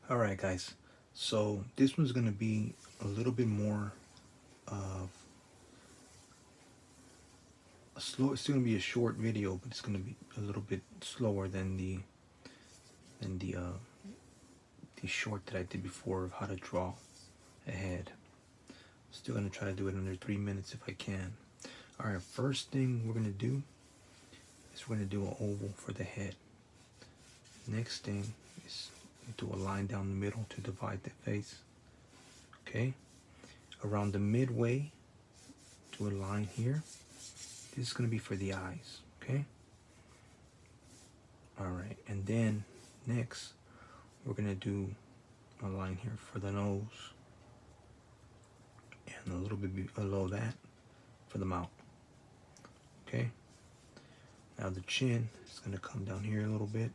All right, guys. So this one's gonna be a little bit more of a slow. It's gonna be a short video, but it's gonna be a little bit slower than the short that I did before of how to draw a head. Still gonna try to do it under 3 minutes if I can. All right. First thing we're gonna do is we're gonna do an oval for the head. Next thing is do a line down the middle to divide the face. Okay. Around the midway, do a line here. This is going to be for the eyes, okay? All right, and then next, we're going to do a line here for the nose, and a little bit below that for the mouth, okay? Now the chin is going to come down here a little bit,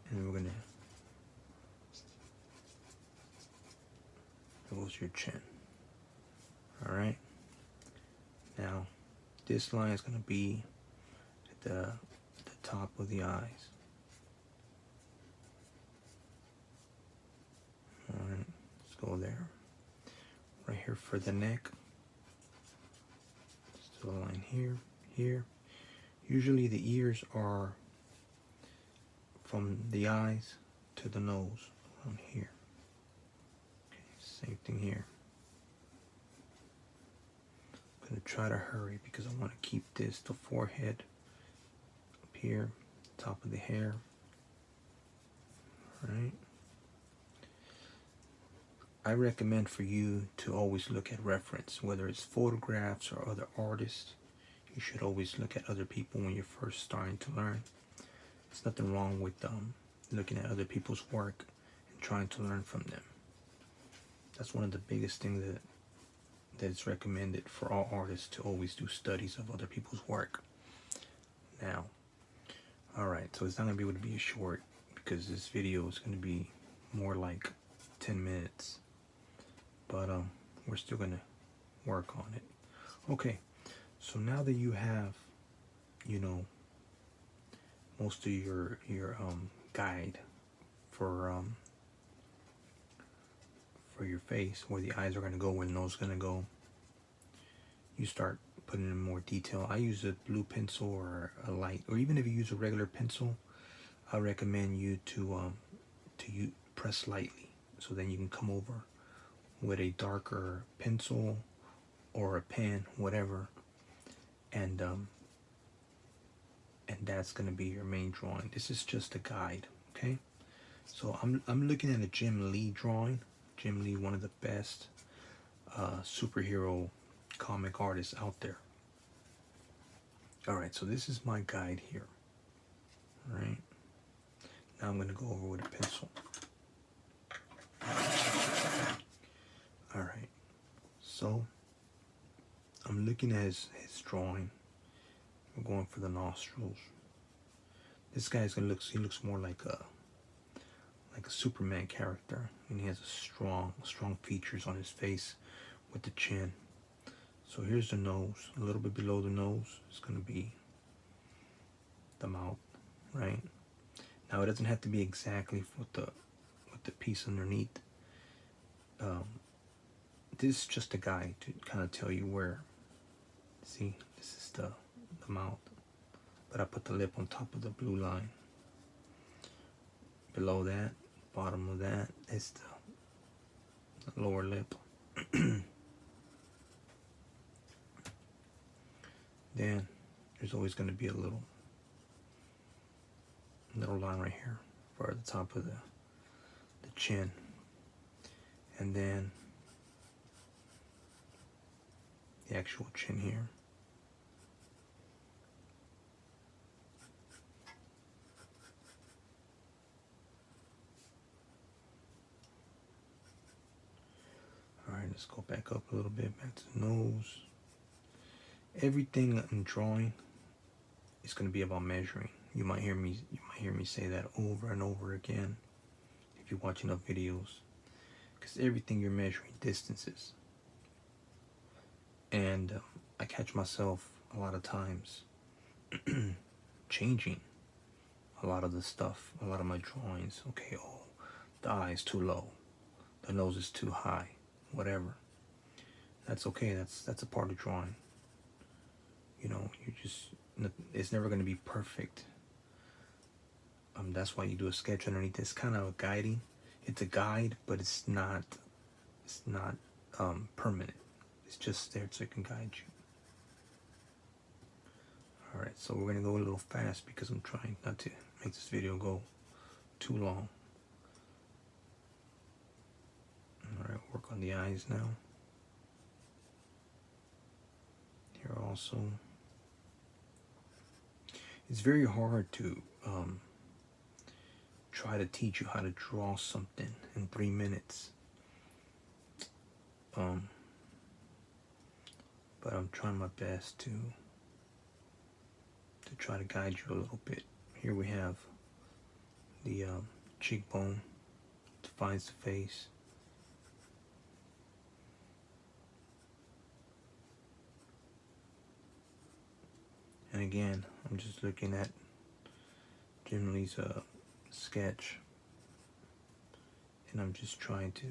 and we're going to, there goes your chin, all right? Now, this line is going to be at the top of the eyes. All right, let's go there. Right here for the neck. Just do a line here, here. Usually the ears are from the eyes to the nose, around here. Okay, same thing here. I'm gonna try to hurry because I want to keep this, the forehead up here, top of the hair. All right. I recommend for you to always look at reference, whether it's photographs or other artists. You should always look at other people when you're first starting to learn. There's nothing wrong with looking at other people's work and trying to learn from them. That's one of the biggest things that is recommended for all artists, to always do studies of other people's work. Now, all right, so it's not going to be able to be a short because this video is going to be more like 10 minutes. But we're still going to work on it. Okay, so now that you have, most of your guide for your face, where the eyes are going to go, where the nose is going to go, you start putting in more detail. I use a blue pencil or a light, or even if you use a regular pencil, I recommend you to press lightly, so then you can come over with a darker pencil or a pen, whatever, and that's going to be your main drawing. This is just a guide, okay? So I'm looking at a Jim Lee drawing. Jim Lee, one of the best superhero comic artists out there. All right, so this is my guide here. All right, now I'm going to go over with a pencil. All right, so I'm looking at his drawing. We're going for the nostrils. This guy's gonna he looks more like a Superman character, and he has a strong features on his face with the chin. So here's the nose. A little bit below the nose is gonna be the mouth, right? Now it doesn't have to be exactly with the piece underneath. This is just a guide to kind of tell you where. See, this is the mouth, but I put the lip on top of the blue line. Below that, bottom of that, is the lower lip. Then there's always going to be a little line right here for the top of the chin, and then the actual chin here. Alright, let's go back up a little bit, back to the nose. Everything I'm drawing is going to be about measuring. You might hear me say that over and over again if you watch enough videos, because everything you're measuring distances. And I catch myself a lot of times changing a lot of the stuff, a lot of my drawings. Okay, the eye is too low, the nose is too high, whatever. That's okay. That's a part of drawing. You know, it's never going to be perfect. That's why you do a sketch underneath. It's kind of a guiding. It's a guide, but it's not permanent. It's just there so it can guide you. All right, so we're going to go a little fast because I'm trying not to make this video go too long. All right, work on the eyes now. Here also. It's very hard to try to teach you how to draw something in 3 minutes. But I'm trying my best to try to guide you a little bit. Here we have the cheekbone, defines the face. And again, I'm just looking at Jim Lee's sketch, and I'm just trying to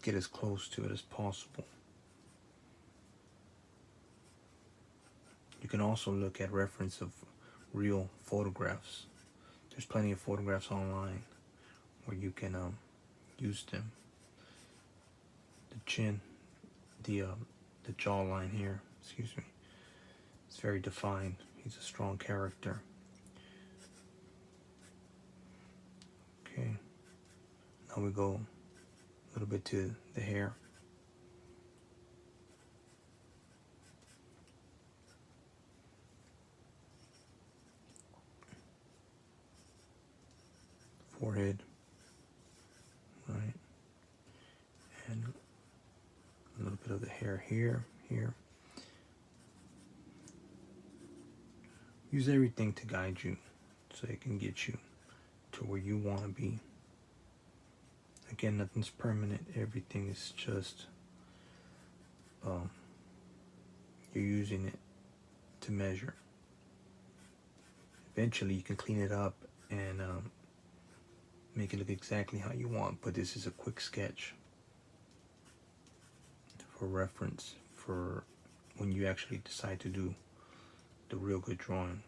get as close to it as possible. You can also look at reference of real photographs. There's plenty of photographs online where you can use them. The chin, the jawline here, excuse me, it's very defined. He's a strong character. Okay, now we go a little bit to the hair. Forehead, right, and a little bit of the hair here. Use everything to guide you so it can get you to where you want to be. Again, nothing's permanent. Everything is just you're using it to measure. Eventually you can clean it up and make it look exactly how you want, but this is a quick sketch for reference for when you actually decide to do the real good drawing.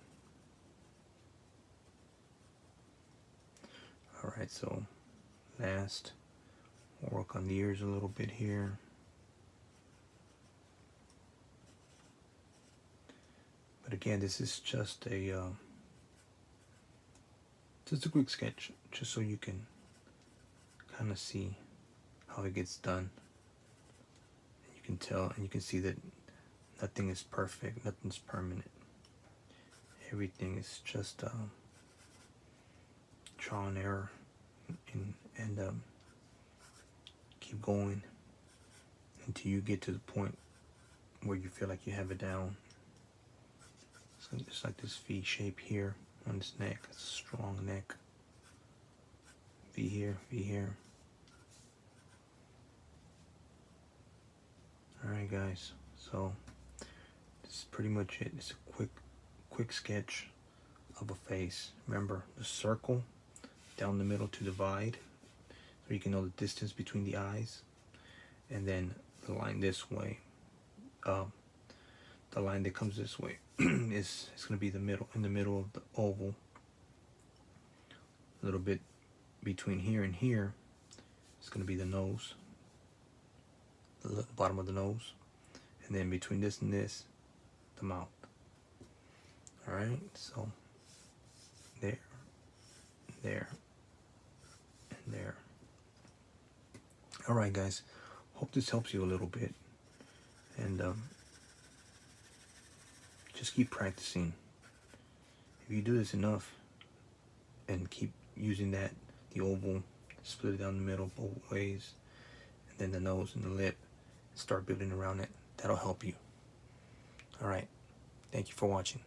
Alright, so last, we'll work on the ears a little bit here. But again, this is just a quick sketch, just so you can kind of see how it gets done. You can tell, and you can see that nothing is perfect, nothing's permanent. Everything is just trial and error, and keep going until you get to the point where you feel like you have it down. So just like this V shape here on his neck, it's a strong neck. V here, V here. Alright guys, so this is pretty much it. It's a quick sketch of a face. Remember the circle down the middle to divide, so you can know the distance between the eyes, and then the line this way, the line that comes this way is going to be in the middle of the oval. A little bit between here and here is going to be the nose, the bottom of the nose, and then between this and this, the mouth. Alright, so there, and there. Alright guys, hope this helps you a little bit, and just keep practicing. If you do this enough and keep using the oval, split it down the middle both ways, and then the nose and the lip, start building around it, that'll help you. Alright, thank you for watching.